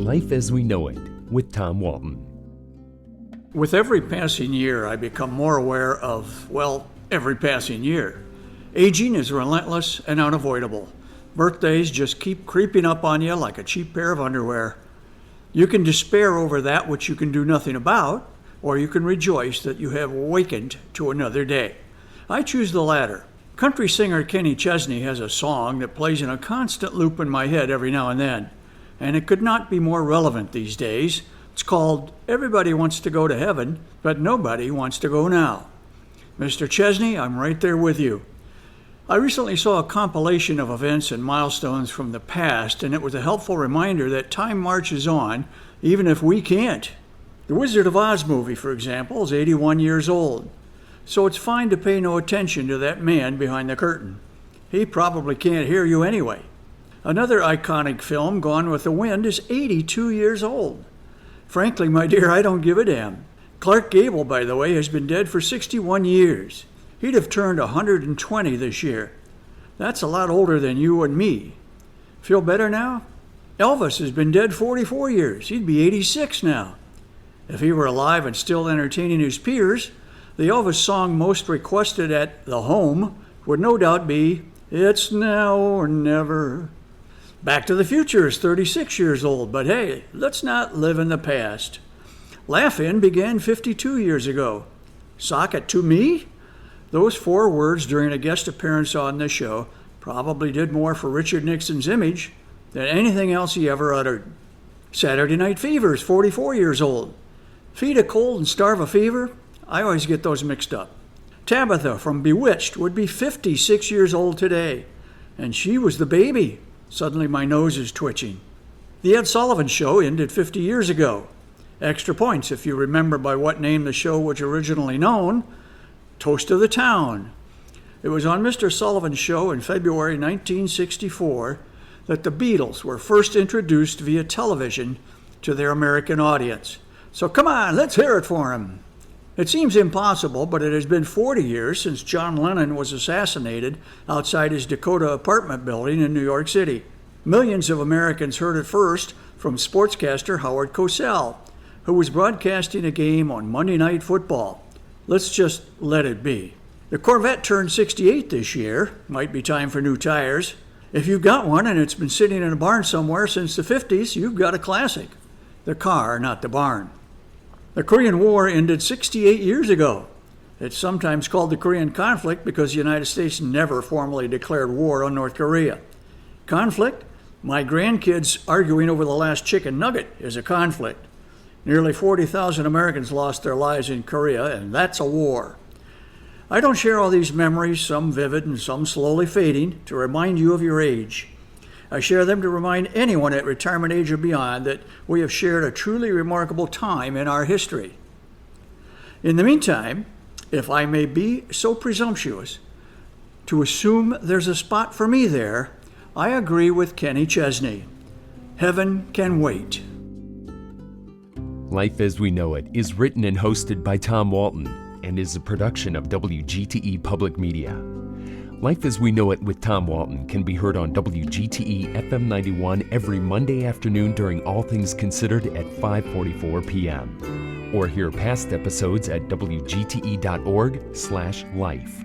Life as We Know It with Tom Walton. With every passing year, I become more aware of, every passing year. Aging is relentless and unavoidable. Birthdays just keep creeping up on you like a cheap pair of underwear. You can despair over that which you can do nothing about, or you can rejoice that you have awakened to another day. I choose the latter. Country singer Kenny Chesney has a song that plays in a constant loop in my head every now and then, and it could not be more relevant these days. It's called Everybody Wants to Go to Heaven, but Nobody Wants to Go Now. Mr. Chesney, I'm right there with you. I recently saw a compilation of events and milestones from the past, and it was a helpful reminder that time marches on, even if we can't. The Wizard of Oz movie, for example, is 81 years old, so it's fine to pay no attention to that man behind the curtain. He probably can't hear you anyway. Another iconic film, Gone with the Wind, is 82 years old. Frankly, my dear, I don't give a damn. Clark Gable, by the way, has been dead for 61 years. He'd have turned 120 this year. That's a lot older than you and me. Feel better now? Elvis has been dead 44 years. He'd be 86 now. If he were alive and still entertaining his peers, the Elvis song most requested at the home would no doubt be, "It's Now or Never." Back to the Future is 36 years old, but hey, let's not live in the past. Laugh-In began 52 years ago. Sock it to me? Those 4 words during a guest appearance on the show probably did more for Richard Nixon's image than anything else he ever uttered. Saturday Night Fever is 44 years old. Feed a cold and starve a fever? I always get those mixed up. Tabitha from Bewitched would be 56 years old today, and she was the baby. Suddenly my nose is twitching. The Ed Sullivan Show ended 50 years ago. Extra points if you remember by what name the show was originally known. Toast of the Town. It was on Mr. Sullivan's show in February 1964 that the Beatles were first introduced via television to their American audience. So come on, let's hear it for him. It seems impossible, but it has been 40 years since John Lennon was assassinated outside his Dakota apartment building in New York City. Millions of Americans heard it first from sportscaster Howard Cosell, who was broadcasting a game on Monday Night Football. Let's just let it be. The Corvette turned 68 this year. Might be time for new tires. If you've got one and it's been sitting in a barn somewhere since the 50s, you've got a classic. The car, not the barn. The Korean War ended 68 years ago. It's sometimes called the Korean conflict because the United States never formally declared war on North Korea. Conflict? My grandkids arguing over the last chicken nugget is a conflict. Nearly 40,000 Americans lost their lives in Korea, and that's a war. I don't share all these memories, some vivid and some slowly fading, to remind you of your age. I share them to remind anyone at retirement age or beyond that we have shared a truly remarkable time in our history. In the meantime, if I may be so presumptuous to assume there's a spot for me there, I agree with Kenny Chesney. Heaven can wait. Life as We Know It is written and hosted by Tom Walton and is a production of WGTE Public Media. Life as We Know It with Tom Walton can be heard on WGTE FM 91 every Monday afternoon during All Things Considered at 5:44 p.m. Or hear past episodes at WGTE.org/life.